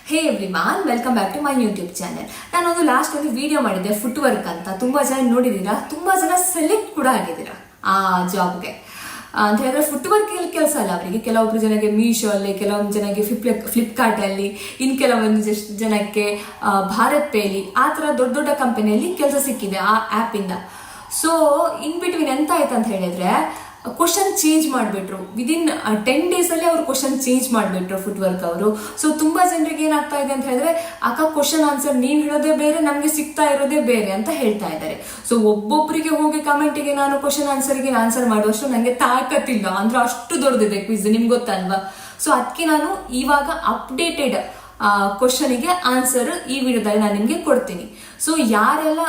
Hey everyone, welcome back to my YouTube channel. ನಾನೊಂದು last ಒಂದು video ಮಾಡಿದ್ದೆ foot work ಅಂತ. ತುಂಬಾ ಜನ ನೋಡಿದ್ದೀರಾ, ತುಂಬಾ ಜನ ಸೆಲೆಕ್ಟ್ ಕೂಡ ಆಗಿದ್ದೀರಾ ಆ ಜಾಬ್ಗೆ. ಅಂತ ಹೇಳಿದ್ರೆ ಫುಟ್ ವರ್ಕ್ ಕೆಲಸ ಅಲ್ಲ ಅವರಿಗೆ. ಕೆಲವೊಬ್ರು ಜನಕ್ಕೆ ಮೀಶೋ ಅಲ್ಲಿ, ಕೆಲವೊಂದು ಜನಕ್ಕೆ ಫ್ಲಿಪ್ಕಾರ್ಟ್ ಅಲ್ಲಿ, ಇನ್ ಕೆಲವೊಂದು ಜನಕ್ಕೆ ಭಾರತ್ ಪೇಲಿ, ಆ ತರ ದೊಡ್ಡ ದೊಡ್ಡ ಕಂಪನಿಯಲ್ಲಿ ಕೆಲಸ ಸಿಕ್ಕಿದೆ ಆ ಆಪ್ ಇಂದ. ಸೊ ಇನ್ ಬಿಟ್ವೀನ್ ಎಂತ ಆಯ್ತು ಅಂತ ಹೇಳಿದ್ರೆ, ಕ್ವಶನ್ ಚೇಂಜ್ ಮಾಡಿಬಿಟ್ರು. ವಿದಿನ್ 10 days ಅಲ್ಲಿ ಅವ್ರು ಕ್ವಶನ್ ಚೇಂಜ್ ಮಾಡಿಬಿಟ್ರು ಫುಟ್ ವರ್ಕ್ ಅವರು. ಸೊ ತುಂಬಾ ಜನರಿಗೆ ಏನಾಗ್ತಾ ಇದೆ ಅಂತ ಹೇಳಿದ್ರೆ, ಅಕ್ಕ ಕ್ವಶನ್ ಆನ್ಸರ್ ನೀವು ಹೇಳೋದೇ ಬೇರೆ, ನಮ್ಗೆ ಸಿಗ್ತಾ ಇರೋದೇ ಬೇರೆ ಅಂತ ಹೇಳ್ತಾ ಇದ್ದಾರೆ. ಸೊ ಒಬ್ಬೊಬ್ಬರಿಗೆ ಹೋಗಿ ಕಮೆಂಟಿಗೆ ನಾನು ಕ್ವಶನ್ ಆನ್ಸರ್ಗೆ ಆನ್ಸರ್ ಮಾಡುವಷ್ಟು ನನಗೆ ತಾಕತ್ತಿಲ್ಲ. ಅಂದ್ರೆ ಅಷ್ಟು ದೊಡ್ಡದಿದೆ ಕ್ವಿಜ್, ನಿಮ್ಗೆ ಗೊತ್ತಲ್ವಾ. ಸೊ ಅದಕ್ಕೆ ನಾನು ಇವಾಗ ಅಪ್ಡೇಟೆಡ್ ಕ್ವಶನಿಗೆ ಆನ್ಸರ್ ಈ ವಿಡಿಯೋದಲ್ಲಿ ನಾನು ನಿಮಗೆ ಕೊಡ್ತೀನಿ. ಸೊ ಯಾರೆಲ್ಲ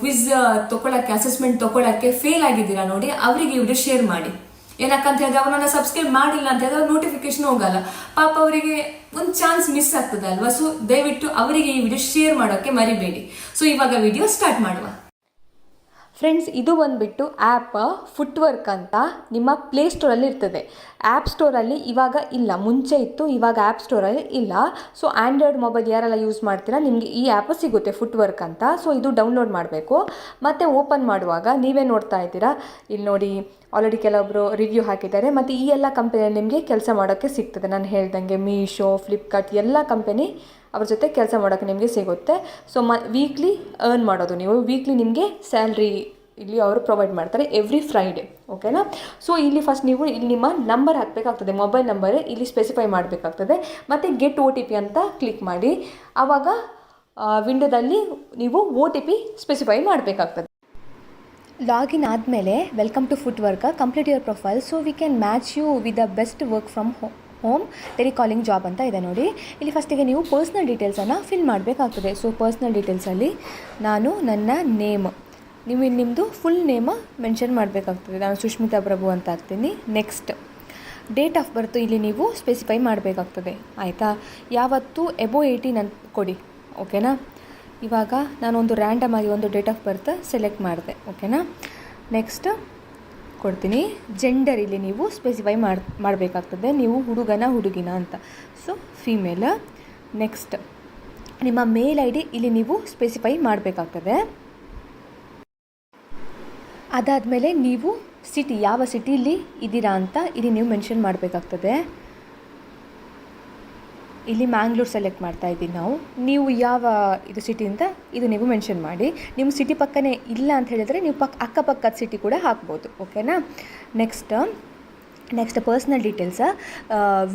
ಕ್ವಿಜ್ ತಗೊಳಕ್ಕೆ, ಅಸೆಸ್ಮೆಂಟ್ ತಗೊಳಕ್ಕೆ ಫೇಲ್ ಆಗಿದ್ದೀರಾ ನೋಡಿ, ಅವರಿಗೆ ಈ ವಿಡಿಯೋ ಶೇರ್ ಮಾಡಿ. ಏನಕ್ಕಂತ ಹೇಳಿದ್ರೆ, ಅವ್ರನ್ನ ಸಬ್ಸ್ಕ್ರೈಬ್ ಮಾಡಿಲ್ಲ ಅಂತ ಹೇಳಿದ್ರೆ ಅವ್ರ ನೋಟಿಫಿಕೇಶನ್ ಹೋಗಲ್ಲ. ಪಾಪ ಅವರಿಗೆ ಒಂದು ಚಾನ್ಸ್ ಮಿಸ್ ಆಗ್ತದೆ ಅಲ್ವಾ. ಸೊ ದಯವಿಟ್ಟು ಅವರಿಗೆ ಈ ವಿಡಿಯೋ ಶೇರ್ ಮಾಡೋಕ್ಕೆ ಮರಿಬೇಡಿ. ಸೊ ಇವಾಗ ವಿಡಿಯೋ ಸ್ಟಾರ್ಟ್ ಮಾಡುವ. ಫ್ರೆಂಡ್ಸ್, ಇದು ಬಂದುಬಿಟ್ಟು ಆ್ಯಪ್ ಫುಟ್ ವರ್ಕ್ ಅಂತ ನಿಮ್ಮ ಪ್ಲೇಸ್ಟೋರಲ್ಲಿ ಇರ್ತದೆ. ಆ್ಯಪ್ ಸ್ಟೋರಲ್ಲಿ ಇವಾಗ ಇಲ್ಲ, ಮುಂಚೆ ಇತ್ತು, ಇವಾಗ ಆ್ಯಪ್ ಸ್ಟೋರಲ್ಲಿ ಇಲ್ಲ. ಸೊ ಆ್ಯಂಡ್ರಾಯ್ಡ್ ಮೊಬೈಲ್ ಯಾರೆಲ್ಲ ಯೂಸ್ ಮಾಡ್ತೀರಾ, ನಿಮಗೆ ಈ ಆ್ಯಪ್ ಸಿಗುತ್ತೆ ಫುಟ್ ವರ್ಕ್ ಅಂತ. ಸೊ ಇದು ಡೌನ್ಲೋಡ್ ಮಾಡಬೇಕು. ಮತ್ತು ಓಪನ್ ಮಾಡುವಾಗ ನೀವೇ ನೋಡ್ತಾ ಇದ್ದೀರಾ, ಇಲ್ಲಿ ನೋಡಿ ಆಲ್ರೆಡಿ ಕೆಲವೊಬ್ಬರು ರಿವ್ಯೂ ಹಾಕಿದ್ದಾರೆ. ಮತ್ತು ಈ ಎಲ್ಲ ಕಂಪನಿಯಲ್ಲಿ ನಿಮಗೆ ಕೆಲಸ ಮಾಡೋಕ್ಕೆ ಸಿಗ್ತದೆ. ನಾನು ಹೇಳ್ದಂಗೆ ಮೀಶೋ, ಫ್ಲಿಪ್ಕಾರ್ಟ್ ಎಲ್ಲ ಕಂಪನಿ ಅವ್ರ ಜೊತೆ ಕೆಲಸ ಮಾಡೋಕ್ಕೆ ನಿಮಗೆ ಸಿಗುತ್ತೆ. ಸೊ ವೀಕ್ಲಿ ಅರ್ನ್ ಮಾಡೋದು ನೀವು. ವೀಕ್ಲಿ ನಿಮಗೆ ಸ್ಯಾಲ್ರಿ ಇಲ್ಲಿ ಅವರು ಪ್ರೊವೈಡ್ ಮಾಡ್ತಾರೆ ಎವ್ರಿ ಫ್ರೈಡೇ. ಓಕೆನಾ. ಸೊ ಇಲ್ಲಿ ಫಸ್ಟ್ ನೀವು ಇಲ್ಲಿ ನಿಮ್ಮ ನಂಬರ್ ಹಾಕಬೇಕಾಗ್ತದೆ, ಮೊಬೈಲ್ ನಂಬರ್ ಇಲ್ಲಿ ಸ್ಪೆಸಿಫೈ ಮಾಡಬೇಕಾಗ್ತದೆ. ಮತ್ತು ಗೆಟ್ OTP ಅಂತ ಕ್ಲಿಕ್ ಮಾಡಿ. ಆವಾಗ ವಿಂಡೋದಲ್ಲಿ ನೀವು OTP ಸ್ಪೆಸಿಫೈ ಮಾಡಬೇಕಾಗ್ತದೆ. ಲಾಗಿನ್ ಆದಮೇಲೆ welcome to Footwork, complete your profile so we can match you with the best work from home telecalling job ಅಂತ ಇದೆ ನೋಡಿ. ಇಲ್ಲಿ ಫಸ್ಟಿಗೆ ನೀವು ಪರ್ಸ್ನಲ್ ಡೀಟೇಲ್ಸನ್ನು ಫಿಲ್ ಮಾಡಬೇಕಾಗ್ತದೆ. ಸೊ ಪರ್ಸ್ನಲ್ ಡೀಟೇಲ್ಸಲ್ಲಿ ನಾನು ನನ್ನ ನೇಮ್, ನೀವು ನಿಮ್ಮದು ಫುಲ್ ನೇಮ ಮೆನ್ಷನ್ ಮಾಡಬೇಕಾಗ್ತದೆ. ನಾನು ಸುಷ್ಮಿತಾ ಪ್ರಭು ಅಂತ ಹಾಕ್ತೀನಿ. ನೆಕ್ಸ್ಟ್ ಡೇಟ್ ಆಫ್ ಬರ್ತ್ ಇಲ್ಲಿ ನೀವು ಸ್ಪೆಸಿಫೈ ಮಾಡಬೇಕಾಗ್ತದೆ. ಆಯಿತಾ. ಯಾವತ್ತು ಎಬೋ 18 ಅಂತ ಕೊಡಿ. ಓಕೆನಾ. ಇವಾಗ ನಾನೊಂದು ರ್ಯಾಂಡಮ್ ಆಗಿ ಒಂದು ಡೇಟ್ ಆಫ್ ಬರ್ತ್ ಸೆಲೆಕ್ಟ್ ಮಾಡಿದೆ. ಓಕೆನಾ. ನೆಕ್ಸ್ಟ್ ಕೊಡ್ತೀನಿ. ಜೆಂಡರ್ ಇಲ್ಲಿ ನೀವು ಸ್ಪೆಸಿಫೈ ಮಾಡಬೇಕಾಗ್ತದೆ, ನೀವು ಹುಡುಗನ ಹುಡುಗಿನ ಅಂತ. So female. ನೆಕ್ಸ್ಟ್ ನಿಮ್ಮ ಮೇಲ್ ID ಇಲ್ಲಿ ನೀವು ಸ್ಪೆಸಿಫೈ ಮಾಡಬೇಕಾಗ್ತದೆ. ಅದಾದಮೇಲೆ ನೀವು ಸಿಟಿ, ಯಾವ ಸಿಟಿಲಿ ಇದ್ದೀರಾ ಅಂತ ಇಲ್ಲಿ ನೀವು ಮೆನ್ಷನ್ ಮಾಡಬೇಕಾಗ್ತದೆ. ಇಲ್ಲಿ ಮ್ಯಾಂಗ್ಳೂರ್ ಸೆಲೆಕ್ಟ್ ಮಾಡ್ತಾ ಇದ್ದೀನಿ ನಾವು. ನೀವು ಯಾವ ಇದು ಸಿಟಿ ಅಂತ ಇದು ನೀವು ಮೆನ್ಷನ್ ಮಾಡಿ. ನಿಮ್ಮ ಸಿಟಿ ಪಕ್ಕನೇ ಇಲ್ಲ ಅಂತ ಹೇಳಿದರೆ ನೀವು ಅಕ್ಕಪಕ್ಕದ ಸಿಟಿ ಕೂಡ ಹಾಕ್ಬೋದು. ಓಕೆನಾ. Next personal details,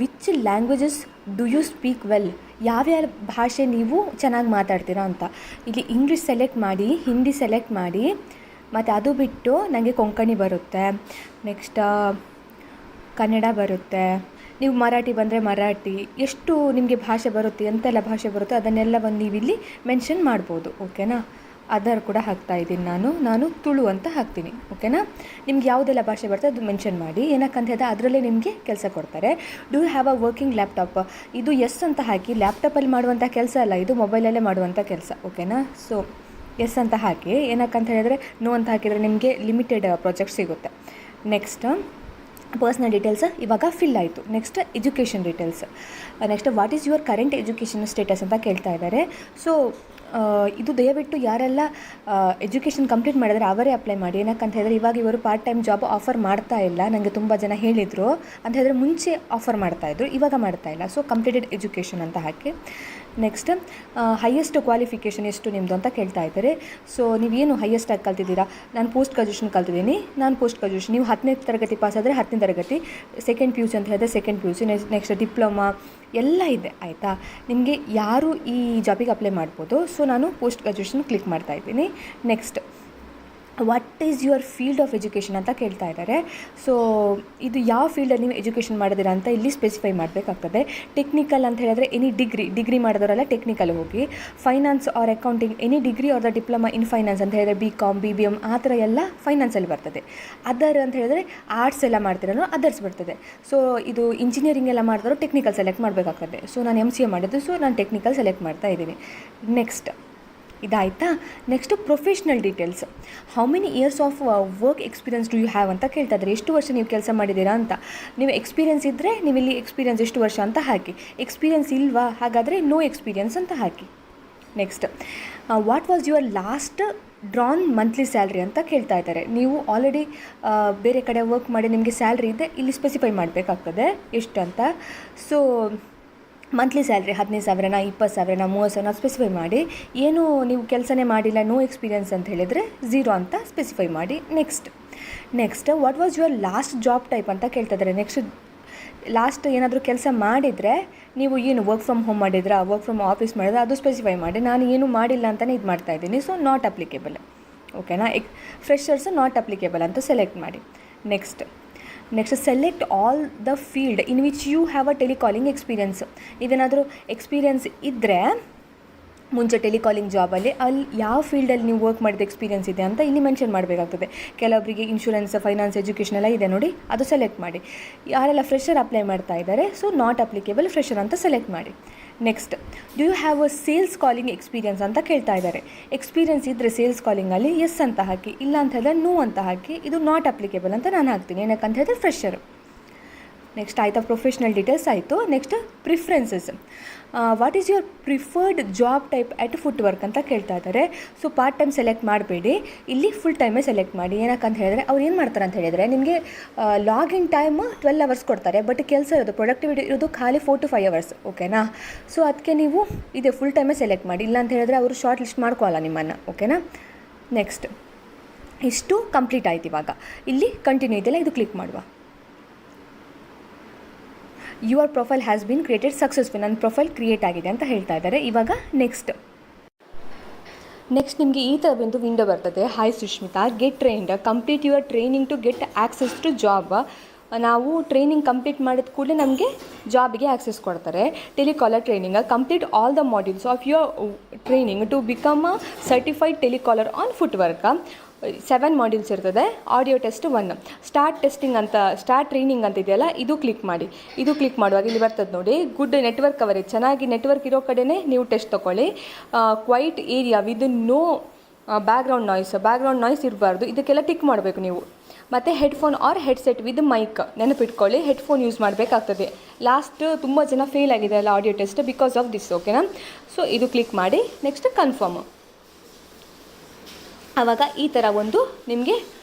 which languages do you speak well, ಯಾವ್ಯಾವ ಭಾಷೆ ನೀವು ಚೆನ್ನಾಗಿ ಮಾತಾಡ್ತೀರಾ ಅಂತ. ಇಲ್ಲಿ ಇಂಗ್ಲೀಷ್ ಸೆಲೆಕ್ಟ್ ಮಾಡಿ, ಹಿಂದಿ ಸೆಲೆಕ್ಟ್ ಮಾಡಿ. ಮತ್ತು ಅದು ಬಿಟ್ಟು ನನಗೆ ಕೊಂಕಣಿ ಬರುತ್ತೆ, ನೆಕ್ಸ್ಟ್ ಕನ್ನಡ ಬರುತ್ತೆ. ನೀವು ಮರಾಠಿ ಬಂದರೆ ಮರಾಠಿ, ಎಷ್ಟು ನಿಮಗೆ ಭಾಷೆ ಬರುತ್ತೆ, ಎಂತೆಲ್ಲ ಭಾಷೆ ಬರುತ್ತೆ ಅದನ್ನೆಲ್ಲವನ್ನು ನೀವು ಇಲ್ಲಿ ಮೆನ್ಷನ್ ಮಾಡ್ಬೋದು. ಓಕೆನಾ. ಅದರ್ ಕೂಡ ಹಾಕ್ತಾ ಇದ್ದೀನಿ ನಾನು ತುಳು ಅಂತ ಹಾಕ್ತೀನಿ. ಓಕೆನಾ. ನಿಮ್ಗೆ ಯಾವುದೆಲ್ಲ ಭಾಷೆ ಬರುತ್ತೆ ಅದು ಮೆನ್ಷನ್ ಮಾಡಿ. ಏನಕ್ಕಂತ ಹೇಳಿದ್ರೆ ಅದರಲ್ಲೇ ನಿಮಗೆ ಕೆಲಸ ಕೊಡ್ತಾರೆ. Do you have a working laptop, ಇದು ಎಸ್ ಅಂತ ಹಾಕಿ. ಲ್ಯಾಪ್ಟಾಪಲ್ಲಿ ಮಾಡುವಂಥ ಕೆಲಸ ಅಲ್ಲ, ಇದು ಮೊಬೈಲಲ್ಲೇ ಮಾಡುವಂಥ ಕೆಲಸ. ಓಕೆನಾ. ಸೊ ಎಸ್ ಅಂತ ಹಾಕಿ. ಏನಕ್ಕಂತ ಹೇಳಿದ್ರೆ ನೋ ಅಂತ ಹಾಕಿದರೆ ನಿಮಗೆ ಲಿಮಿಟೆಡ್ ಪ್ರಾಜೆಕ್ಟ್ ಸಿಗುತ್ತೆ. ನೆಕ್ಸ್ಟ್ ಪರ್ಸ್ನಲ್ ಡೀಟೇಲ್ಸ್ ಇವಾಗ ಫಿಲ್ ಆಯಿತು. Next education details. Next what is your current education status ಅಂತ ಕೇಳ್ತಾ ಇದ್ದಾರೆ. ಸೊ ಇದು ದಯವಿಟ್ಟು ಯಾರೆಲ್ಲ ಎಜುಕೇಷನ್ ಕಂಪ್ಲೀಟ್ ಮಾಡಿದರೆ ಅವರೇ ಅಪ್ಲೈ ಮಾಡಿ. ಏನಕ್ಕಂತ ಹೇಳಿದ್ರೆ ಇವಾಗ ಇವರು ಪಾರ್ಟ್ ಟೈಮ್ ಜಾಬ್ ಆಫರ್ ಮಾಡ್ತಾ ಇಲ್ಲ. ನನಗೆ ತುಂಬ ಜನ ಹೇಳಿದರು. ಅಂತ ಹೇಳಿದ್ರೆ ಮುಂಚೆ ಆಫರ್ ಮಾಡ್ತಾಯಿದ್ರು, ಇವಾಗ ಮಾಡ್ತಾ ಇಲ್ಲ. ಸೊ ಕಂಪ್ಲೀಟೆಡ್ ಎಜುಕೇಷನ್ ಅಂತ ಹಾಕಿ. ನೆಕ್ಸ್ಟ್ ಹೈಯೆಸ್ಟ್ ಕ್ವಾಲಿಫಿಕೇಷನ್ ಎಷ್ಟು ನಿಮ್ಮದು ಅಂತ ಕೇಳ್ತಾ ಇದ್ದಾರೆ. ಸೊ ನೀವೇನು ಹೈಯೆಸ್ಟಾಗಿ ಕಲ್ತಿದ್ದೀರಾ. ನಾನು ಪೋಸ್ಟ್ ಗ್ರಾಜುಯೇಷನ್ ಕಲ್ತಿದ್ದೀನಿ, ನಾನು ಪೋಸ್ಟ್ ಗ್ರಾಜುಯೇಷನ್. ನೀವು 10ನೇ ತರಗತಿ ಪಾಸ್ ಆದರೆ 10ನೇ ತರಗತಿ, ಸೆಕೆಂಡ್ PUC ಅಂತ ಹೇಳಿದ್ರೆ ಸೆಕೆಂಡ್ PUC, ನೆಕ್ಸ್ಟ್ ಡಿಪ್ಲೊಮಾ ಎಲ್ಲ ಇದೆ. ಆಯಿತಾ. ನಿಮಗೆ ಯಾರು ಈ ಜಾಬಿಗೆ ಅಪ್ಲೈ ಮಾಡ್ಬೋದು. ಸೊ ನಾನು ಪೋಸ್ಟ್ ಗ್ರಾಜುಯೇಷನ್ ಕ್ಲಿಕ್ ಮಾಡ್ತಾ ಇದ್ದೀನಿ. Next what is your field of education ಅಂತ ಕೇಳ್ತಾ ಇದ್ದಾರೆ. ಸೊ ಇದು ಯಾವ ಫೀಲ್ಡಲ್ಲಿ ನೀವು ಎಜುಕೇಷನ್ ಮಾಡಿದ್ದೀರಾ ಅಂತ ಇಲ್ಲಿ ಸ್ಪೆಸಿಫೈ ಮಾಡಬೇಕಾಗ್ತದೆ. ಟೆಕ್ನಿಕಲ್ ಅಂತ ಹೇಳಿದ್ರೆ ಎನಿ ಡಿಗ್ರಿ ಮಾಡಿದವರೆಲ್ಲ ಟೆಕ್ನಿಕಲ್ ಹೋಗಿ. Finance or accounting any degree or the diploma in finance ಅಂತ ಹೇಳಿದ್ರೆ BCom BBM ಆ ಥರ ಎಲ್ಲ ಫೈನಾನ್ಸಲ್ಲಿ ಬರ್ತದೆ. ಅದರ್ ಅಂತ ಹೇಳಿದ್ರೆ ಆರ್ಟ್ಸ್ ಎಲ್ಲ ಮಾಡ್ತಿರೋ ಅದರ್ಸ್ ಬರ್ತದೆ. ಸೊ ಇದು ಇಂಜಿನಿಯರಿಂಗ್ ಎಲ್ಲ ಮಾಡಿದವರು ಟೆಕ್ನಿಕಲ್ ಸೆಲೆಕ್ಟ್ ಮಾಡಬೇಕಾಗ್ತದೆ. ಸೊ ನಾನು MCA ಮಾಡಿದ್ದು, ಸೊ ನಾನು ಟೆಕ್ನಿಕಲ್ ಸೆಲೆಕ್ಟ್ ಮಾಡ್ತಾ ಇದ್ದೀನಿ. ನೆಕ್ಸ್ಟ್ ಇದಾಯಿತಾ. Next professional details. How many years of work experience do you have ಅಂತ ಕೇಳ್ತಾ ಇದ್ದಾರೆ. ಎಷ್ಟು ವರ್ಷ ನೀವು ಕೆಲಸ ಮಾಡಿದ್ದೀರಾ ಅಂತ. ನೀವು ಎಕ್ಸ್ಪೀರಿಯನ್ಸ್ ಇದ್ದರೆ ನೀವು ಇಲ್ಲಿ ಎಕ್ಸ್ಪೀರಿಯನ್ಸ್ ಎಷ್ಟು ವರ್ಷ ಅಂತ ಹಾಕಿ. ಎಕ್ಸ್ಪೀರಿಯನ್ಸ್ ಇಲ್ವಾ, ಹಾಗಾದರೆ ನೋ ಎಕ್ಸ್ಪೀರಿಯನ್ಸ್ ಅಂತ ಹಾಕಿ. Next, what was your last drawn monthly salary ಅಂತ ಕೇಳ್ತಾ ಇದ್ದಾರೆ. ನೀವು ಆಲ್ರೆಡಿ ಬೇರೆ ಕಡೆ ವರ್ಕ್ ಮಾಡಿ ನಿಮಗೆ ಸ್ಯಾಲ್ರಿ ಇದೆ, ಇಲ್ಲಿ ಸ್ಪೆಸಿಫೈ ಮಾಡಬೇಕಾಗ್ತದೆ ಎಷ್ಟು ಅಂತ. ಸೊ ಮಂತ್ಲಿ ಸ್ಯಾಲ್ರಿ 15,000, 20,000, 30,000 ಸ್ಪೆಸಿಫೈ ಮಾಡಿ. ಏನು ನೀವು ಕೆಲಸನೇ ಮಾಡಿಲ್ಲ, ನೋ ಎಕ್ಸ್ಪೀರಿಯನ್ಸ್ ಅಂತ ಹೇಳಿದರೆ 0 ಅಂತ ಸ್ಪೆಸಿಫೈ ಮಾಡಿ. Next what was your last job type ಅಂತ ಕೇಳ್ತಾ ಇದ್ದಾರೆ. ನೆಕ್ಸ್ಟ್ ಲಾಸ್ಟ್ ಏನಾದರೂ ಕೆಲಸ ಮಾಡಿದರೆ ನೀವು ಏನು ವರ್ಕ್ ಫ್ರಮ್ ಹೋಮ್ ಮಾಡಿದ್ರಾ, ವರ್ಕ್ ಫ್ರಮ್ ಆಫೀಸ್ ಮಾಡಿದ್ರೆ ಅದು ಸ್ಪೆಸಿಫೈ ಮಾಡಿ. ನಾನು ಏನು ಮಾಡಿಲ್ಲ ಅಂತಲೇ ಇದು ಮಾಡ್ತಾಯಿದ್ದೀನಿ, ಸೊ ನಾಟ್ ಅಪ್ಲಿಕೇಬಲ್. ಓಕೆನಾ. ಫ್ರೆಷರ್ಸ್ ನಾಟ್ ಅಪ್ಲಿಕೇಬಲ್ ಅಂತ ಸೆಲೆಕ್ಟ್ ಮಾಡಿ. Next select all the field in which you have a telecalling experience. ನೀವೇನಾದರೂ ಎಕ್ಸ್ಪೀರಿಯನ್ಸ್ ಇದ್ದರೆ ಮುಂಚೆ ಟೆಲಿಕಾಲಿಂಗ್ ಜಾಬಲ್ಲಿ ಅಲ್ಲಿ ಯಾವ ಫೀಲ್ಡಲ್ಲಿ ನೀವು ವರ್ಕ್ ಮಾಡಿದ ಎಕ್ಸ್ಪೀರಿಯನ್ಸ್ ಇದೆ ಅಂತ ಇಲ್ಲಿ ಮೆನ್ಷನ್ ಮಾಡಬೇಕಾಗ್ತದೆ. ಕೆಲವೊಬ್ಬರಿಗೆ ಇನ್ಶೂರೆನ್ಸ್, ಫೈನಾನ್ಸ್, ಎಜುಕೇಷನ್ ಎಲ್ಲ ಇದೆ ನೋಡಿ, ಅದು ಸೆಲೆಕ್ಟ್ ಮಾಡಿ. ಯಾರೆಲ್ಲ ಫ್ರೆಷರ್ ಅಪ್ಲೈ ಮಾಡ್ತಾ ಇದ್ದಾರೆ, ಸೊ ನಾಟ್ ಅಪ್ಲಿಕೇಬಲ್ ಫ್ರೆಷರ್ ಅಂತ ಸೆಲೆಕ್ಟ್ ಮಾಡಿ. Next, do you have a sales calling experience ಅಂತ ಕೇಳ್ತಾ ಇದ್ದಾರೆ. ಎಕ್ಸ್ಪೀರಿಯನ್ಸ್ ಇದ್ದರೆ ಸೇಲ್ಸ್ ಕಾಲಿಂಗಲ್ಲಿ ಎಸ್ ಅಂತ ಹಾಕಿ, ಇಲ್ಲ ಅಂತ ಹೇಳಿದ್ರೆ ನೋ ಅಂತ ಹಾಕಿ. ಇದು ನಾಟ್ ಅಪ್ಲಿಕೇಬಲ್ ಅಂತ ನಾನು ಹಾಕ್ತೀನಿ, ಏನಕ್ಕಂತ ಹೇಳಿದ್ರೆ ಫ್ರೆಷರು. ನೆಕ್ಸ್ಟ್ ಆಯಿತಾ, ಪ್ರೊಫೆಷ್ನಲ್ ಡೀಟೇಲ್ಸ್ ಆಯಿತು. Next preferences. What is your preferred job type at foot work ಅಂತ ಕೇಳ್ತಾ ಇದ್ದಾರೆ. ಸೊ ಪಾರ್ಟ್ ಟೈಮ್ ಸೆಲೆಕ್ಟ್ ಮಾಡಬೇಡಿ, ಇಲ್ಲಿ ಫುಲ್ ಟೈಮೇ ಸೆಲೆಕ್ಟ್ ಮಾಡಿ. ಏನಕ್ಕಂತ ಹೇಳಿದ್ರೆ ಅವ್ರು ಏನು ಮಾಡ್ತಾರೆ ಅಂತ ಹೇಳಿದರೆ ನಿಮಗೆ ಲಾಗಿನ್ ಟೈಮ್ 12 ಅವರ್ಸ್ ಕೊಡ್ತಾರೆ, ಬಟ್ ಕೆಲಸ ಇರೋದು ಪ್ರೊಡಕ್ಟಿವಿಟಿ ಇರೋದು ಖಾಲಿ 4 to 5 ಅವರ್ಸ್. ಓಕೆನಾ. ಸೊ ಅದಕ್ಕೆ ನೀವು ಇದೆ ಫುಲ್ ಟೈಮೇ ಸೆಲೆಕ್ಟ್ ಮಾಡಿ, ಇಲ್ಲ ಅಂತ ಹೇಳಿದ್ರೆ ಅವರು ಶಾರ್ಟ್ ಲಿಸ್ಟ್ ಮಾಡ್ಕೊಳ್ಳಲ್ಲ ನಿಮ್ಮನ್ನು. ಓಕೆನಾ. ನೆಕ್ಸ್ಟ್ ಇಷ್ಟು ಕಂಪ್ಲೀಟ್ ಆಯ್ತು. ಇವಾಗ ಇಲ್ಲಿ ಕಂಟಿನ್ಯೂ ಇದೆಯಲ್ಲ, ಇದು ಕ್ಲಿಕ್ ಮಾಡುವ. Your profile has been created successful. ನನ್ನ ಪ್ರೊಫೈಲ್ ಕ್ರಿಯೇಟ್ ಆಗಿದೆ ಅಂತ ಹೇಳ್ತಾ ಇದ್ದಾರೆ. ಇವಾಗ ನೆಕ್ಸ್ಟ್ ನಿಮಗೆ ಈ ಥರ ಒಂದು ವಿಂಡೋ ಬರ್ತದೆ. Hi Sushmita, get trained, complete your training to get access to job. ನಾವು ಟ್ರೈನಿಂಗ್ ಕಂಪ್ಲೀಟ್ ಮಾಡಿದ ಕೂಡಲೇ ನಮಗೆ ಜಾಬಿಗೆ ಆ್ಯಕ್ಸೆಸ್ ಕೊಡ್ತಾರೆ. Telecaller training, complete all the modules of your training to become a certified telecaller on Futwork. 7 modules ಇರ್ತದೆ. Audio test 1. Start training ಅಂತ ಇದೆಯಲ್ಲ, ಇದು ಕ್ಲಿಕ್ ಮಾಡಿ. ಇದು ಕ್ಲಿಕ್ ಮಾಡುವಾಗ ಇಲ್ಲಿ ಬರ್ತದೆ ನೋಡಿ, ಗುಡ್ ನೆಟ್ವರ್ಕ್ ಕವರೇಜ್. ಚೆನ್ನಾಗಿ ನೆಟ್ವರ್ಕ್ ಇರೋ ಕಡೆನೇ ನೀವು ಟೆಸ್ಟ್ ತೊಗೊಳ್ಳಿ. Quiet area with no background noise ಇರಬಾರ್ದು. ಇದಕ್ಕೆಲ್ಲ ಟಿಕ್ ಮಾಡಬೇಕು ನೀವು. ಮತ್ತು headphone or headset with mic ನೆನಪಿಟ್ಕೊಳ್ಳಿ, ಹೆಡ್ಫೋನ್ ಯೂಸ್ ಮಾಡಬೇಕಾಗ್ತದೆ. ಲಾಸ್ಟ್ ತುಂಬ ಜನ ಫೇಲ್ ಆಗಿದೆ ಅಲ್ಲ audio test, because of this. ಓಕೆನಾ. ಸೊ ಇದು ಕ್ಲಿಕ್ ಮಾಡಿ. Next confirm. ಆವಾಗ ಈ ಥರ ಒಂದು ನಿಮಗೆ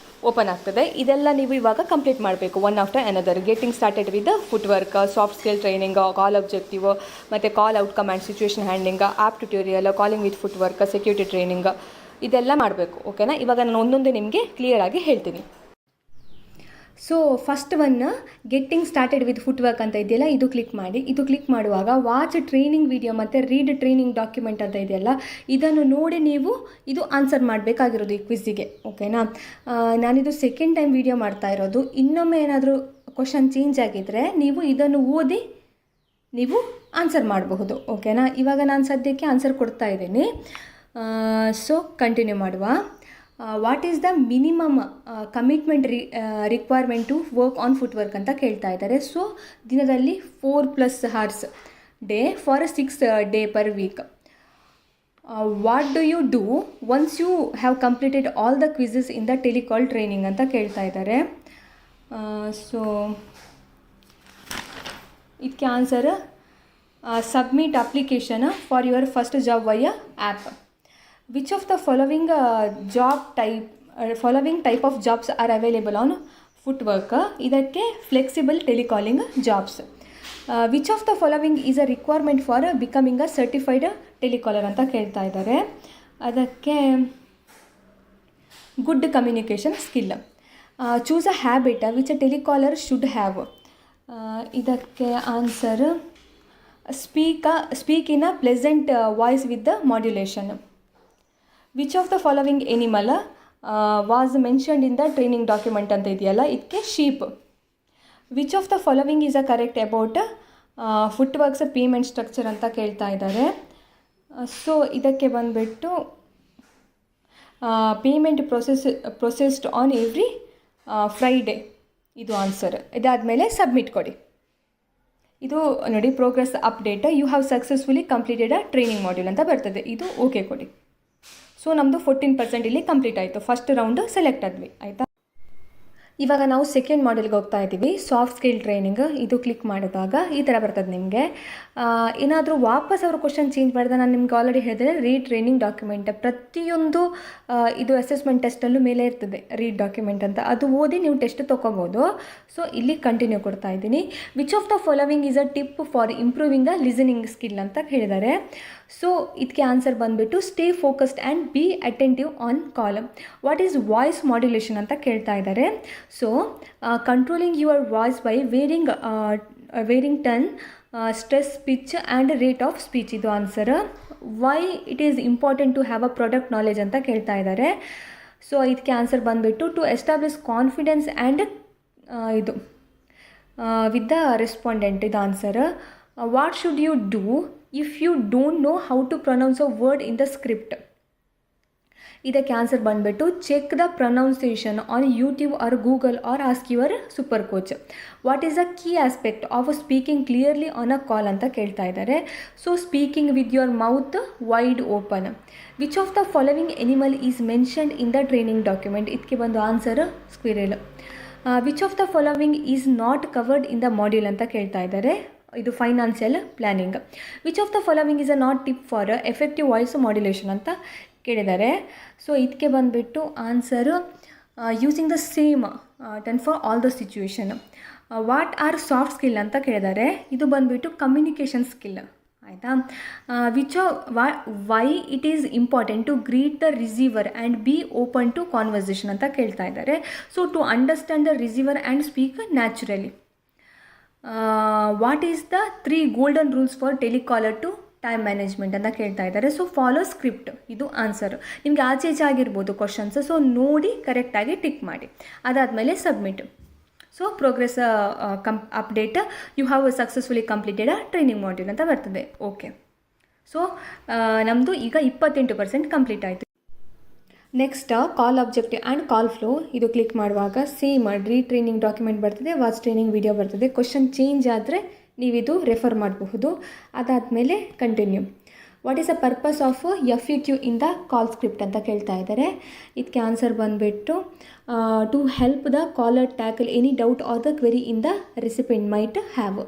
ಓಪನ್ ಆಗ್ತದೆ. ಇದೆಲ್ಲ ನೀವು ಇವಾಗ ಕಂಪ್ಲೀಟ್ ಮಾಡಬೇಕು, one after another. Getting started with Futwork, soft skill training, call objective, ಮತ್ತು call outcome and situation handling, app tutorial, calling with Futwork, security training, ಇದೆಲ್ಲ ಮಾಡಬೇಕು. ಓಕೆನಾ. ಇವಾಗ ನಾನು ಒಂದೊಂದು ನಿಮಗೆ ಕ್ಲಿಯರಾಗಿ ಹೇಳ್ತೀನಿ. So first one getting started with foot work ಅಂತ ಇದೆಯಲ್ಲ, ಇದು ಕ್ಲಿಕ್ ಮಾಡಿ. ಇದು ಕ್ಲಿಕ್ ಮಾಡುವಾಗ ವಾಚ್ ಟ್ರೈನಿಂಗ್ ವಿಡಿಯೋ ಮತ್ತು ರೀಡ್ ಟ್ರೈನಿಂಗ್ ಡಾಕ್ಯುಮೆಂಟ್ ಅಂತ ಇದೆಯಲ್ಲ, ಇದನ್ನು ನೋಡಿ ನೀವು ಇದು ಆನ್ಸರ್ ಮಾಡಬೇಕಾಗಿರೋದು ಈ ಕ್ವಿಝಿಗೆ. ಓಕೆನಾ. ನಾನಿದು ಸೆಕೆಂಡ್ ಟೈಮ್ ವಿಡಿಯೋ ಮಾಡ್ತಾ ಇರೋದು. ಇನ್ನೊಮ್ಮೆ ಏನಾದರೂ ಕ್ವಶನ್ ಚೇಂಜ್ ಆಗಿದ್ದರೆ ನೀವು ಇದನ್ನು ಓದಿ ನೀವು ಆನ್ಸರ್ ಮಾಡಬಹುದು. ಓಕೆನಾ. ಇವಾಗ ನಾನು ಸದ್ಯಕ್ಕೆ ಆನ್ಸರ್ ಕೊಡ್ತಾ ಇದ್ದೀನಿ. ಸೊ ಕಂಟಿನ್ಯೂ ಮಾಡುವ. What is the minimum commitment requirement to work on foot work ಅಂತ ಕೇಳ್ತಾ ಇದ್ದಾರೆ. ಸೊ ದಿನದಲ್ಲಿ 4+ hours day for 6 day per week. What do you do once you have completed all the quizzes in the telecall training ಅಂತ ಕೇಳ್ತಾ ಇದ್ದಾರೆ. So ಇದಕ್ಕೆ answer submit application for your first job via app. Which of the following type of jobs are available on Futwork. ಇದಕ್ಕೆ flexible telecalling jobs. Which of the following is a requirement for becoming a certified telecaller ಅಂತ ಕೇಳ್ತಾ ಇದ್ದಾರೆ. ಅದಕ್ಕೆ good communication skill. Choose a habit which a telecaller should have. ಇದಕ್ಕೆ answer speak in a pleasant voice with the modulation. Which of the following animal was mentioned in the training document ಅಂತ ಇದೆಯಲ್ಲ, ಇದಕ್ಕೆ sheep. Which of the following is a correct about Futwork's payment structure ಅಂತ ಕೇಳ್ತಾ ಇದ್ದಾರೆ. So ಇದಕ್ಕೆ ಬಂದುಬಿಟ್ಟು payment processed on every Friday, ಇದು answer. ಇದಾದಮೇಲೆ ಸಬ್ಮಿಟ್ ಕೊಡಿ. ಇದು ನೋಡಿ, progress update, you have successfully completed a training module ಅಂತ ಬರ್ತದೆ. ಇದು ಓಕೆ ಕೊಡಿ. ಸೊ ನಮ್ಮದು 14% ಇಲ್ಲಿ ಕಂಪ್ಲೀಟ್ ಆಯಿತು. ಫಸ್ಟ್ ರೌಂಡ್ ಸೆಲೆಕ್ಟ್ ಆದ್ವಿ ಆಯಿತಾ. ಇವಾಗ ನಾವು ಸೆಕೆಂಡ್ ಮಾಡೆಲ್ಗೆ ಹೋಗ್ತಾ ಇದ್ದೀವಿ, ಸಾಫ್ಟ್ ಸ್ಕಿಲ್ ಟ್ರೈನಿಂಗ್. ಇದು ಕ್ಲಿಕ್ ಮಾಡಿದಾಗ ಈ ಥರ ಬರ್ತದೆ ನಿಮಗೆ. ಏನಾದರೂ ವಾಪಸ್ ಅವರು ಕ್ವಶನ್ ಚೇಂಜ್ ಮಾಡಿದ್ರೆ, ನಾನು ನಿಮ್ಗೆ ಆಲ್ರೆಡಿ ಹೇಳಿದೆ ರೀಡ್ ಟ್ರೈನಿಂಗ್ ಡಾಕ್ಯುಮೆಂಟ್, ಪ್ರತಿಯೊಂದು ಇದು ಅಸೆಸ್ಮೆಂಟ್ ಟೆಸ್ಟಲ್ಲೂ ಮೇಲೆ ಇರ್ತದೆ ರೀಡ್ ಡಾಕ್ಯುಮೆಂಟ್ ಅಂತ, ಅದು ಓದಿ ನೀವು ಟೆಸ್ಟ್ ತೊಗೋಬೋದು. ಸೊ ಇಲ್ಲಿ ಕಂಟಿನ್ಯೂ ಕೊಡ್ತಾ ಇದ್ದೀನಿ. Which of the following is a tip for improving the listening skill ಅಂತ ಹೇಳಿದ್ದಾರೆ. ಸೊ ಇದಕ್ಕೆ ಆನ್ಸರ್ ಬಂದುಬಿಟ್ಟು stay focused and be attentive on call. What is voice modulation ಅಂತ ಕೇಳ್ತಾ ಇದ್ದಾರೆ. So controlling your voice by varying tone, stress, pitch and rate of speech ಇದು answer. Why it is important to have a product knowledge ಅಂತ ಕೇಳ್ತಾ ಇದ್ದಾರೆ. So ಇದಕ್ಕೆ answer ಬಂದುಬಿಟ್ಟು to establish confidence and ಇದು ವಿತ್ ದ ರೆಸ್ಪಾಂಡೆಂಟ್ ಇದು answer. What should you do if you don't know how to pronounce a word in the script. ಇದಕ್ಕೆ answer ಬಂದುಬಿಟ್ಟು check the pronunciation on YouTube or Google or ask your super coach. What is a key aspect of speaking clearly on a call ಅಂತ ಕೇಳ್ತಾ ಇದ್ದಾರೆ. So speaking with your mouth wide open. Which of the following animal is mentioned in the training document. ಇದಕ್ಕೆ ಬಂದು answer squirrel. Which of the following is not covered in the module ಅಂತ ಕೇಳ್ತಾ ಇದ್ದಾರೆ. ಇದು financial planning. Which of the following is a not tip for effective voice modulation ಅಂತ ಕೇಳಿದ್ದಾರೆ. So ಇದಕ್ಕೆ ಬಂದುಬಿಟ್ಟು answer using the same tone for all the situation. What are soft skill ಅಂತ ಕೇಳಿದ್ದಾರೆ. ಇದು ಬಂದುಬಿಟ್ಟು ಕಮ್ಯುನಿಕೇಷನ್ ಸ್ಕಿಲ್ ಆಯಿತಾ. Why it is important to greet the receiver and be open to conversation ಅಂತ ಕೇಳ್ತಾ ಇದ್ದಾರೆ. So to understand the receiver and speak naturally. What is the 3 golden rules for telecaller to time management ಅಂತ ಕೇಳ್ತಾ ಇದ್ದಾರೆ. So follow script ಇದು answer. ನಿಮಗೆ ಆಚೆ ಈಚೆ ಆಗಿರ್ಬೋದು ಕ್ವಶನ್ಸ್, ಸೊ ನೋಡಿ ಕರೆಕ್ಟಾಗಿ ಟಿಕ್ ಮಾಡಿ. ಅದಾದಮೇಲೆ submit. So progress update you have successfully completed a training module ಅಂತ ಬರ್ತದೆ. ಓಕೆ, ಸೊ ನಮ್ಮದು ಈಗ 28% ಕಂಪ್ಲೀಟ್ ಆಯಿತು. Next call objective and call flow. ಇದು ಕ್ಲಿಕ್ ಮಾಡುವಾಗ ಸೇಮ್ ಟ್ರೈನಿಂಗ್ ಡಾಕ್ಯುಮೆಂಟ್ ಬರ್ತದೆ, ವಾಚ್ ಟ್ರೈನಿಂಗ್ ವಿಡಿಯೋ ಬರ್ತದೆ. ಕ್ವಶನ್ ಚೇಂಜ್ ಆದರೆ ನೀವಿದು ರೆಫರ್ ಮಾಡಬಹುದು. ಅದಾದಮೇಲೆ continue. What is the purpose of FAQ in the call script ಅಂತ ಕೇಳ್ತಾ ಇದ್ದಾರೆ. ಇದಕ್ಕೆ ಆನ್ಸರ್ ಬಂದುಬಿಟ್ಟು to help the caller tackle any doubt or the query in the recipient might have.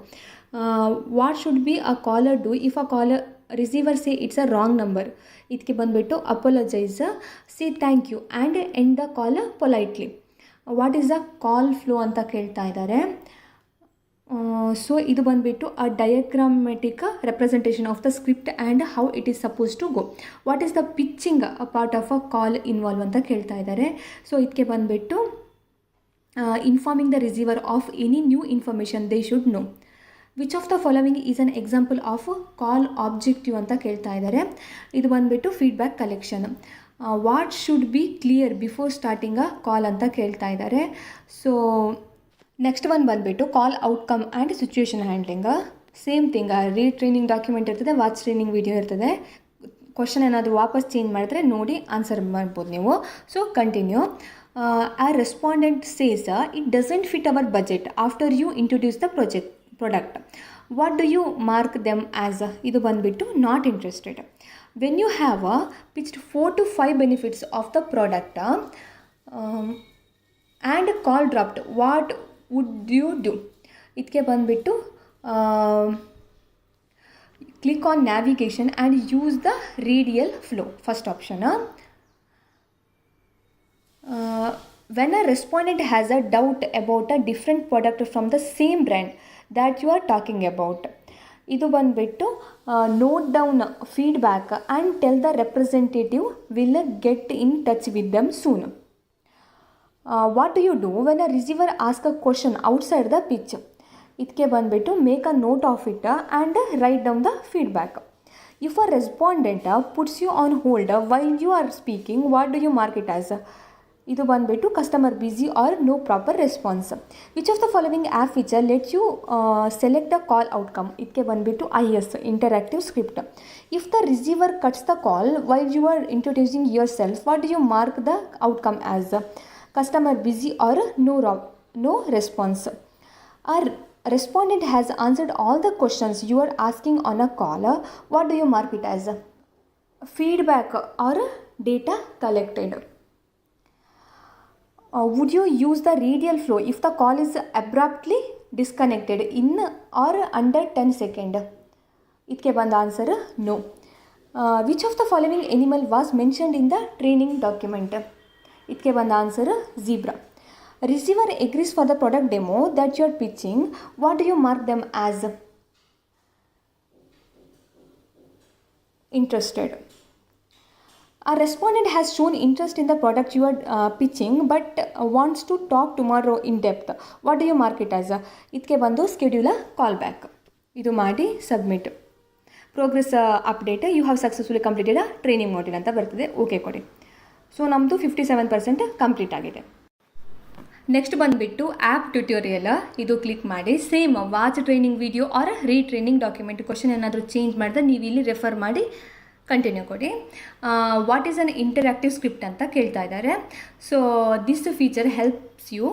What should be a caller do if a caller receiver say it's a wrong number. ಇದಕ್ಕೆ ಬಂದುಬಿಟ್ಟು apologise, say thank you and end the call politely. What is the call flow ಅಂತ ಕೇಳ್ತಾ ಇದ್ದಾರೆ. So ಇದು ಬಂದುಬಿಟ್ಟು a diagrammatic representation of the script and how it is suppose to go. What is the pitching a part of a call involve ಅಂತ ಕೇಳ್ತಾ ಇದ್ದಾರೆ. So ಇದಕ್ಕೆ ಬಂದುಬಿಟ್ಟು informing the receiver of any new information they should know. Which of the following is an example of call objective ಅಂತ ಕೇಳ್ತಾ ಇದ್ದಾರೆ. ಇದು ಬಂದುಬಿಟ್ಟು feedback collection. What should be clear before starting a call ಅಂತ ಕೇಳ್ತಾ ಇದ್ದಾರೆ. ಸೊ ನೆಕ್ಸ್ಟ್ ಒನ್ ಬಂದುಬಿಟ್ಟು call outcome and situation handling. Same thing, read training document ಇರ್ತದೆ, ವಾಚ್ ಟ್ರೈನಿಂಗ್ ವಿಡಿಯೋ ಇರ್ತದೆ. ಕ್ವಶನ್ ಏನಾದರೂ ವಾಪಸ್ ಚೇಂಜ್ ಮಾಡಿದ್ರೆ ನೋಡಿ ಆನ್ಸರ್ ಮಾಡ್ಬೋದು ನೀವು. So continue. ಆ respondent says it doesn't fit our budget after you introduce the product. What do you mark them as? ಇದು ಬಂದುಬಿಟ್ಟು not interested. When you have pitched 4 to 5 benefits of the product and call dropped, what would you do? ಇದಕ್ಕೆ ಬಂದುಬಿಟ್ಟು click on navigation and use the radial flow, first option. When a respondent has a doubt about a different product from the same brand that you are talking about. ಇದು ಬಂದುಬಿಟ್ಟು note down feedback and tell the representative will get in touch with them soon. What do you do when a receiver ask a question outside the pitch? ಇದಕ್ಕೆ ಬಂದುಬಿಟ್ಟು make a note of it and write down the feedback. If a respondent puts you on hold while you are speaking, what do you mark it as? ಇದು ಬಂದುಬಿಟ್ಟು customer busy or no proper response. Which of the following app feature let you select the call outcome? ಇದಕ್ಕೆ ಬಂದುಬಿಟ್ಟು IS interactive script. If the receiver cuts the call while you are introducing yourself, what do you mark the outcome as? Customer busy or no response. Or respondent has answered all the questions you are asking on a call, what do you mark it as? feedback or data collected. Would you use the radial flow if the call is abruptly disconnected in or under 10 seconds? ಇದಕ್ಕೆ ಬಂದ answer no. Which of the following animal was mentioned in the training document? ಇದಕ್ಕೆ ಬಂದ answer zebra. Receiver agrees for the product demo that you are pitching. What do you mark them as? Interested. A respondent has shown interest in the product you are pitching but wants to talk tomorrow in depth. What do you mark it as? ಇದಕ್ಕೆ ಬಂದು schedule a call back. ಇದು ಮಾಡಿ ಸಬ್ಮಿಟ್. Progress update you have successfully completed a training module ಅಂತ ಬರ್ತದೆ. Okay ಕೊಡಿ. So ನಮ್ಮದು 57% complete ಆಗಿದೆ. ನೆಕ್ಸ್ಟ್ ಬಂದುಬಿಟ್ಟು ಆ್ಯಪ್ ಟ್ಯುಟೋರಿಯಲ್. ಇದು ಕ್ಲಿಕ್ ಮಾಡಿ same watch training video or retraining document question ಏನಾದರೂ ಚೇಂಜ್ ಮಾಡಿದ್ರೆ ನೀವು ಇಲ್ಲಿ ರೆಫರ್ ಮಾಡಿ ಕಂಟಿನ್ಯೂ ಕೊಡಿ. What is an interactive script ಅಂತ ಕೇಳ್ತಾ ಇದ್ದಾರೆ. So this feature helps you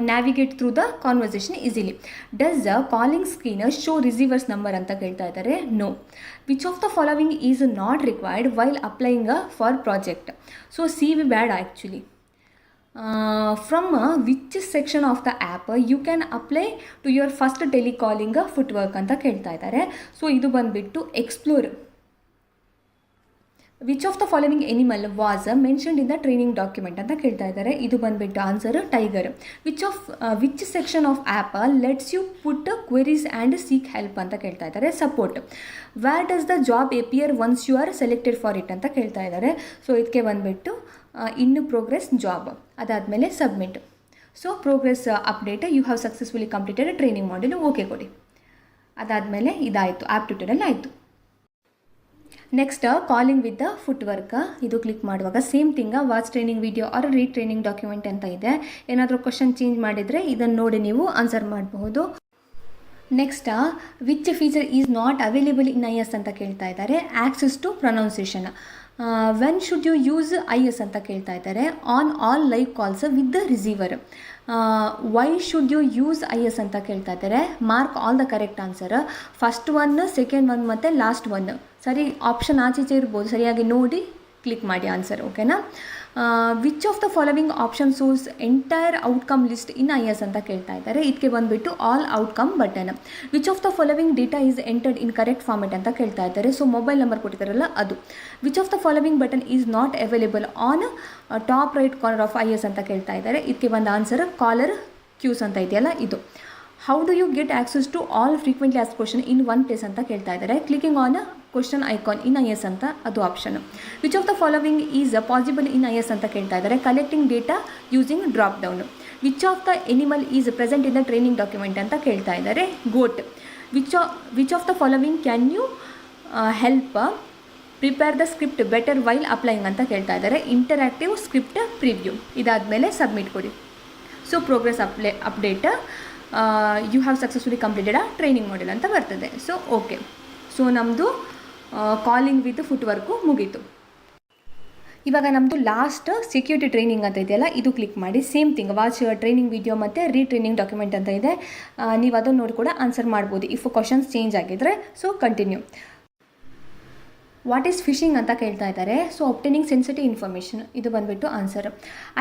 navigate through the conversation easily. Does the calling screener show receivers number ಅಂತ ಕೇಳ್ತಾ ಇದ್ದಾರೆ. No. Which of the following is not required while applying for project? So C V bad actually. From which section of the app you can apply to your first telecalling footwork ಅಂತ ಕೇಳ್ತಾ ಇದ್ದಾರೆ. So ಇದು ಬಂದುಬಿಟ್ಟು explore. Which of the following animal was mentioned in the training document ಅಂತ ಕೇಳ್ತಾ ಇದ್ದಾರೆ. ಇದು ಬಂದುಬಿಟ್ಟು answer tiger. Which section of app lets you put queries and seek help ಅಂತ ಕೇಳ್ತಾ ಇದ್ದಾರೆ. Support. Where does the job appear once you are selected for it ಅಂತ ಕೇಳ್ತಾ ಇದ್ದಾರೆ. ಸೊ ಇದಕ್ಕೆ ಬಂದುಬಿಟ್ಟು ಇನ್ನು ಪ್ರೋಗ್ರೆಸ್ ಜಾಬ್, ಅದಾದಮೇಲೆ submit. So progress update you have successfully completed training module. Okay ಕೊಡಿ. ಅದಾದಮೇಲೆ ಇದಾಯಿತು, ಆ್ಯಪ್ ಟ್ಯುಟೋರಿಯಲ್ ಆಯಿತು. Next calling with the footwork. ಇದು ಕ್ಲಿಕ್ ಮಾಡುವಾಗ same thing watch training video or retraining document ಅಂತ ಇದೆ. ಏನಾದರೂ ಕ್ವಶನ್ ಚೇಂಜ್ ಮಾಡಿದರೆ ಇದನ್ನು ನೋಡಿ ನೀವು ಆನ್ಸರ್ ಮಾಡಬಹುದು. Next which feature is not available in I S ಅಂತ ಕೇಳ್ತಾ ಇದ್ದಾರೆ. Access to pronunciation. When should you use I S ಅಂತ ಕೇಳ್ತಾ ಇದ್ದಾರೆ. On all live calls with the receiver. Why should you use I S ಅಂತ ಕೇಳ್ತಾ ಇದ್ದಾರೆ. Mark all the correct answer. First one, second one ಮತ್ತು last one ಸರಿ. Option ಆಚೀಚೆ ಇರ್ಬೋದು, ಸರಿಯಾಗಿ ನೋಡಿ ಕ್ಲಿಕ್ ಮಾಡಿ ಆನ್ಸರ್. ಓಕೆನಾ. Which of the following option source entire outcome list in I S ಅಂತ ಕೇಳ್ತಾ ಇದ್ದಾರೆ. ಇದಕ್ಕೆ ಬಂದುಬಿಟ್ಟು all outcome button. Which of the following data is entered in correct format ಅಂತ ಕೇಳ್ತಾ ಇದ್ದಾರೆ. ಸೊ ಮೊಬೈಲ್ ನಂಬರ್ ಕೊಟ್ಟಿದ್ದಾರಲ್ಲ ಅದು. Which of the following button is not available on top right corner of I S ಅಂತ ಕೇಳ್ತಾ ಇದ್ದಾರೆ. ಇದಕ್ಕೆ ಬಂದ ಆನ್ಸರ್ ಕಾಲರ್ ಕ್ಯೂಸ್ ಅಂತ ಇದೆಯಲ್ಲ ಇದು. How do you get access to all frequently asked question in one place ಅಂತ ಕೇಳ್ತಾ ಇದ್ದಾರೆ. Clicking on question icon in I S ಅಂತ ಅದು option. Which of the following is possible in I S ಅಂತ ಕೇಳ್ತಾ ಇದ್ದಾರೆ. Collecting data using drop down. Which of the animal is present in the training document ಅಂತ ಕೇಳ್ತಾ ಇದ್ದಾರೆ. Goat. Which of the following can you help prepare the script better while applying ಅಂತ ಕೇಳ್ತಾ ಇದ್ದಾರೆ. Interactive script preview. ಇದಾದಮೇಲೆ submit ಕೊಡಿ. So progress update you have successfully completed a training module ಅಂತ ಬರ್ತದೆ. So okay. ಸೊ ನಮ್ಮದು calling with Footwork ಮುಗೀತು. ಇವಾಗ ನಮ್ಮದು ಲಾಸ್ಟ್ ಸೆಕ್ಯೂರಿಟಿ ಟ್ರೈನಿಂಗ್ ಅಂತ ಇದೆಯಲ್ಲ, ಇದು ಕ್ಲಿಕ್ ಮಾಡಿ. Same thing watch training video ಮತ್ತು ರೀಟ್ರೈನಿಂಗ್ ಡಾಕ್ಯುಮೆಂಟ್ ಅಂತ ಇದೆ. ನೀವು ಅದನ್ನು ನೋಡಿ ಕೂಡ ಆನ್ಸರ್ ಮಾಡ್ಬೋದು ಇಫ್ ಕ್ವಶನ್ಸ್ ಚೇಂಜ್ ಆಗಿದ್ರೆ. So continue. What is phishing ಅಂತ ಕೇಳ್ತಾ ಇದ್ದಾರೆ. So obtaining sensitive information. ಇದು ಬಂದುಬಿಟ್ಟು answer.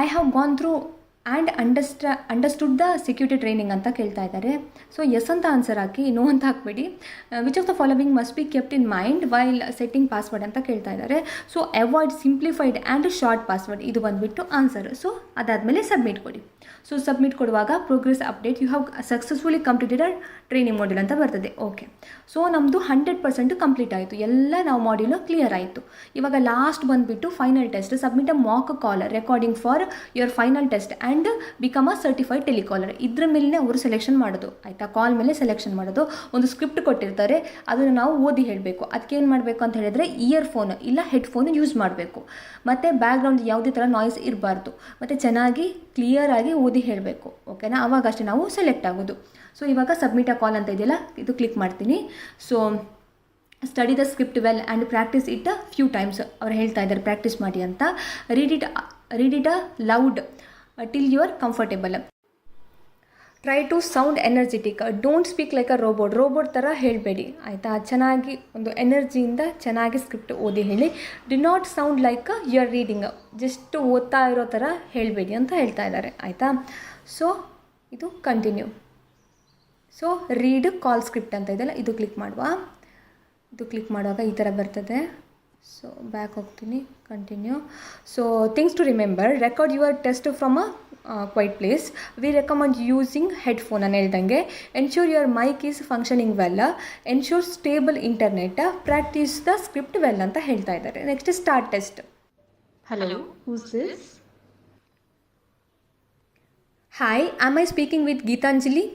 I have gone through and understood the security training ಅಂತ ಕೇಳ್ತಾ ಇದ್ದಾರೆ. ಸೊ ಎಸ್ ಅಂತ ಆನ್ಸರ್ ಹಾಕಿ, ನೋ ಅಂತ ಹಾಕಬೇಡಿ. Which of the following must be kept in mind while setting password ಅಂತ ಕೇಳ್ತಾ ಇದ್ದಾರೆ. So avoid simplified and short password. ಇದು ಬಂದುಬಿಟ್ಟು ಆನ್ಸರ್. ಸೊ ಅದಾದಮೇಲೆ ಸಬ್ಮಿಟ್ ಕೊಡಿ. ಸೊ ಸಬ್ಮಿಟ್ ಕೊಡುವಾಗ progress update you have successfully completed training module ಅಂತ ಬರ್ತದೆ. ಓಕೆ. ಸೊ ನಮ್ಮದು 100% ಕಂಪ್ಲೀಟ್ ಆಯಿತು. ಎಲ್ಲ ನಾವು ಮಾಡ್ಯೂಲು ಕ್ಲಿಯರ್ ಆಯಿತು. ಇವಾಗ ಲಾಸ್ಟ್ ಬಂದುಬಿಟ್ಟು final test. Submit a mock call recording for your final test and become a certified telecaller. ಇದ್ರ ಮೇಲೆ ಅವರು ಸೆಲೆಕ್ಷನ್ ಮಾಡೋದು ಆಯಿತಾ. ಕಾಲ್ ಮೇಲೆ ಸೆಲೆಕ್ಷನ್ ಮಾಡೋದು. ಒಂದು ಸ್ಕ್ರಿಪ್ಟ್ ಕೊಟ್ಟಿರ್ತಾರೆ, ಅದನ್ನು ನಾವು ಓದಿ ಹೇಳಬೇಕು. ಅದಕ್ಕೆ ಏನು ಮಾಡಬೇಕು ಅಂತ ಹೇಳಿದ್ರೆ ಇಯರ್ಫೋನ್ ಇಲ್ಲ ಹೆಡ್ಫೋನ್ ಯೂಸ್ ಮಾಡಬೇಕು. ಮತ್ತು ಬ್ಯಾಕ್ಗ್ರೌಂಡ್ ಯಾವುದೇ ಥರ ನಾಯ್ಸ್ ಇರಬಾರ್ದು. ಮತ್ತು ಚೆನ್ನಾಗಿ ಕ್ಲಿಯರಾಗಿ ಓದಿ ಹೇಳಬೇಕು. ಓಕೆನಾ. ಆವಾಗ ಅಷ್ಟೇ ನಾವು ಸೆಲೆಕ್ಟ್ ಆಗೋದು. ಸೊ ಇವಾಗ ಸಬ್ಮಿಟ್ ಅ ಕಾಲ್ ಅಂತ ಇದೆಯಲ್ಲ, ಇದು ಕ್ಲಿಕ್ ಮಾಡ್ತೀನಿ. So study the script well and practice it few times. ಅವ್ರು ಹೇಳ್ತಾ ಇದ್ದಾರೆ ಪ್ರಾಕ್ಟೀಸ್ ಮಾಡಿ ಅಂತ. Read it loud till you are comfortable. Try to sound energetic, don't speak like a robot ಥರ ಹೇಳಬೇಡಿ ಆಯಿತಾ. ಚೆನ್ನಾಗಿ ಒಂದು ಎನರ್ಜಿಯಿಂದ ಚೆನ್ನಾಗಿ ಸ್ಕ್ರಿಪ್ಟ್ ಓದಿ ಹೇಳಿ. Do not sound like you are reading, just ಓದ್ತಾ ಇರೋ ಥರ ಹೇಳಬೇಡಿ ಅಂತ ಹೇಳ್ತಾ ಇದ್ದಾರೆ ಆಯಿತಾ. ಸೊ ಇದು continue. So read call script ಅಂತ ಇದೆಯಲ್ಲ, ಇದು ಕ್ಲಿಕ್ ಮಾಡುವಾಗ ಈ ಥರ ಬರ್ತದೆ. ಸೊ ಬ್ಯಾಕ್ ಹೋಗ್ತೀನಿ, continue. So things to remember, record your test from a quiet place. We recommend using headphone ನಾನು ಹೇಳ್ದಂಗೆ. Ensure your mic is functioning well. Ensure stable internet. Practice the script well ಅಂತ ಹೇಳ್ತಾ ಇದ್ದಾರೆ. Next start test. Hello, who's this? Hi, am I speaking with Geetanjali?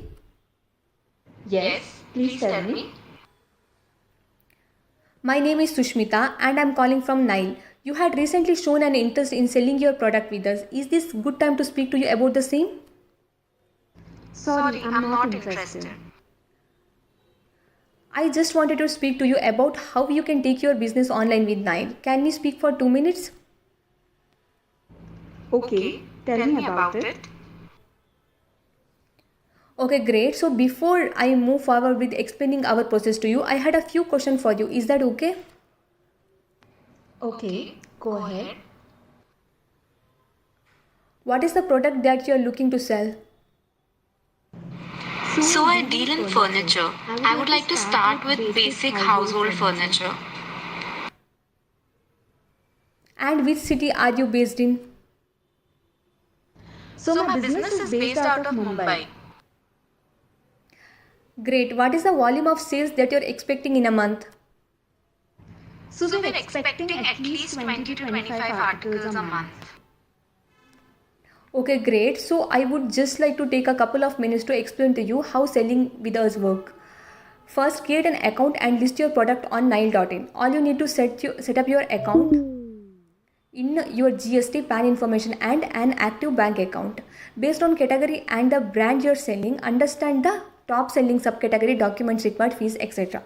Yes, please tell me. My name is Sushmita and I'm calling from Nile. You had recently shown an interest in selling your product with us. Is this good time to speak to you about the same? Sorry, I'm not interested. I just wanted to speak to you about how you can take your business online with Nile. Can we speak for 2 minutes? Okay, tell me about it. Okay, great. So before I move forward with explaining our process to you, I had a few questions for you. Is that okay? Okay, go ahead. What is the product that you are looking to sell? So I deal in furniture. I would like to start with basic household furniture. And which city are you based in? So my business is based out of Mumbai. Great. What is the volume of sales that you're expecting in a month? So we're expecting at least 20 to 25 articles a month. Okay, great. So I would just like to take a couple of minutes to explain to you how selling with us work. First, create an account and list your product on Nile.in. All you need to set up your account in your GST, PAN information and an active bank account. Based on category and the brand you're selling, understand the top selling subcategory, documents required, fees, etc.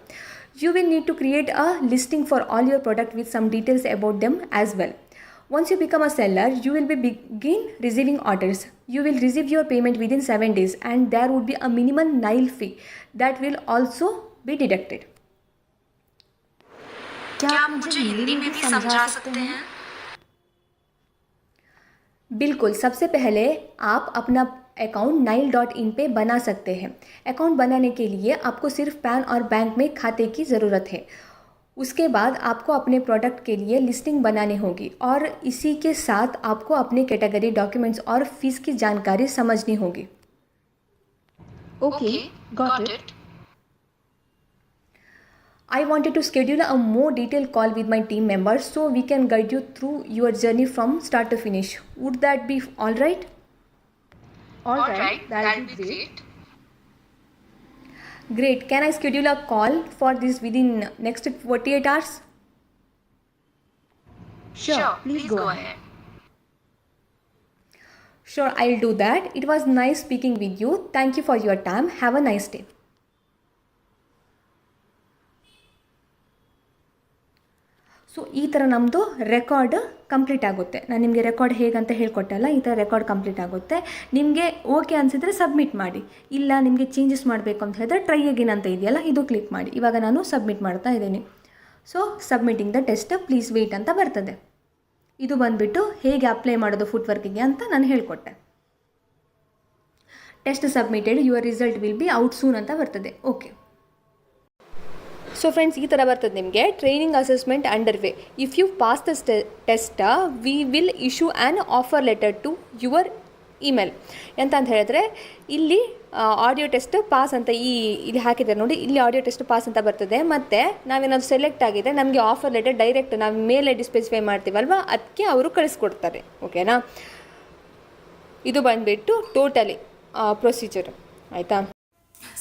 You will need to create a listing for all your product with some details about them as well. Once you become a seller, you will begin receiving orders. You will receive your payment within 7 days and there would be a minimum Nile fee that will also be deducted. क्या आप मुझे हिंदी में भी समझा सकते हैं? बिल्कुल. सबसे पहले आप अपना अकाउंट Nile.in पे बना सकते हैं. अकाउंट बनाने के लिए आपको सिर्फ पैन और बैंक में खाते की ज़रूरत है. उसके बाद आपको अपने प्रोडक्ट के लिए लिस्टिंग बनानी होगी और इसी के साथ आपको अपने कैटेगरी, डॉक्यूमेंट्स और फीस की जानकारी समझनी होगी. Okay, got it. I wanted to schedule a more detailed call with my team members so we can guide you through your journey from start to finish. Would that be all right? All right, that'll be great. Great. Can I schedule a call for this within next 48 hours? Sure, please go ahead. Sure, I'll do that. It was nice speaking with you. Thank you for your time. Have a nice day. So ಈ ಥರ ನಮ್ಮದು record complete ಆಗುತ್ತೆ. ನಾನು ನಿಮಗೆ record ಹೇಗಂತ ಹೇಳ್ಕೊಟ್ಟಲ್ಲ, ಈ ಥರ record complete ಆಗುತ್ತೆ. ನಿಮಗೆ ಓಕೆ ಅನಿಸಿದರೆ ಸಬ್ಮಿಟ್ ಮಾಡಿ, ಇಲ್ಲ ನಿಮಗೆ ಚೇಂಜಸ್ ಮಾಡಬೇಕು ಅಂತ ಹೇಳಿದ್ರೆ ಟ್ರೈ ಅಗೇನ್ ಅಂತ ಇದೆಯಲ್ಲ, ಇದು ಕ್ಲಿಕ್ ಮಾಡಿ. ಇವಾಗ ನಾನು ಸಬ್ಮಿಟ್ ಮಾಡ್ತಾ ಇದ್ದೀನಿ. So submitting the test, please wait ಅಂತ ಬರ್ತದೆ. ಇದು ಬಂದುಬಿಟ್ಟು ಹೇಗೆ ಅಪ್ಲೈ ಮಾಡೋದು ಫುಟ್ವರ್ಕಿಗೆ ಅಂತ ನಾನು ಹೇಳಿಕೊಟ್ಟೆ. Test submitted, your result will be out soon ಅಂತ ಬರ್ತದೆ. ಓಕೆ. ಸೊ ಫ್ರೆಂಡ್ಸ್, ಈ ಥರ ಬರ್ತದೆ ನಿಮಗೆ. Training assessment under way. If you pass the test, we will issue an offer letter to your email. ಎಂತ ಅಂತ ಹೇಳಿದ್ರೆ, ಇಲ್ಲಿ ಆಡಿಯೋ ಟೆಸ್ಟ್ ಪಾಸ್ ಅಂತ ಇಲ್ಲಿ ಹಾಕಿದ್ದಾರೆ ನೋಡಿ, ಇಲ್ಲಿ ಆಡಿಯೋ ಟೆಸ್ಟ್ ಪಾಸ್ ಅಂತ ಬರ್ತದೆ. ಮತ್ತು ನಾವೇನಾದ್ರು ಸೆಲೆಕ್ಟ್ ಆಗಿದೆ, ನಮಗೆ ಆಫರ್ ಲೆಟರ್ ಡೈರೆಕ್ಟ್ ನಾವು ಮೇಲೆ ಸ್ಪೆಸಿಫೈ ಮಾಡ್ತೀವಲ್ವ, ಅದಕ್ಕೆ ಅವರು ಕಳಿಸ್ಕೊಡ್ತಾರೆ. ಓಕೆನಾ? ಇದು ಬಂದುಬಿಟ್ಟು ಟೋಟಲಿ ಪ್ರೊಸೀಜರು. ಆಯಿತಾ?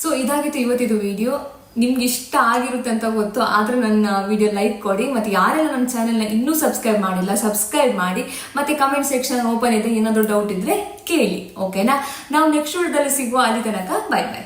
ಸೊ ಇದಾಗಿತ್ತು ಇವತ್ತಿದು ವಿಡಿಯೋ. ನಿಮ್ಗೆ ಇಷ್ಟ ಆಗಿರುತ್ತೆ ಅಂತ ಗೊತ್ತು, ಆದ್ರೆ ನನ್ನ ವಿಡಿಯೋ ಲೈಕ್ ಕೊಡಿ. ಮತ್ತೆ ಯಾರೆಲ್ಲ ನನ್ನ ಚಾನೆಲ್ನ ಇನ್ನೂ ಸಬ್ಸ್ಕ್ರೈಬ್ ಮಾಡಿಲ್ಲ, ಸಬ್ಸ್ಕ್ರೈಬ್ ಮಾಡಿ. ಮತ್ತೆ ಕಮೆಂಟ್ ಸೆಕ್ಷನ್ ಓಪನ್ ಇದೆ, ಏನಾದರೂ ಡೌಟ್ ಇದ್ರೆ ಕೇಳಿ. ಓಕೆನಾ? ನಾವು ನೆಕ್ಸ್ಟ್ ವಿಡಿಯೋದಲ್ಲಿ ಸಿಗುವ. ಅಲ್ಲಿ ತನಕ ಬೈ ಬೈ.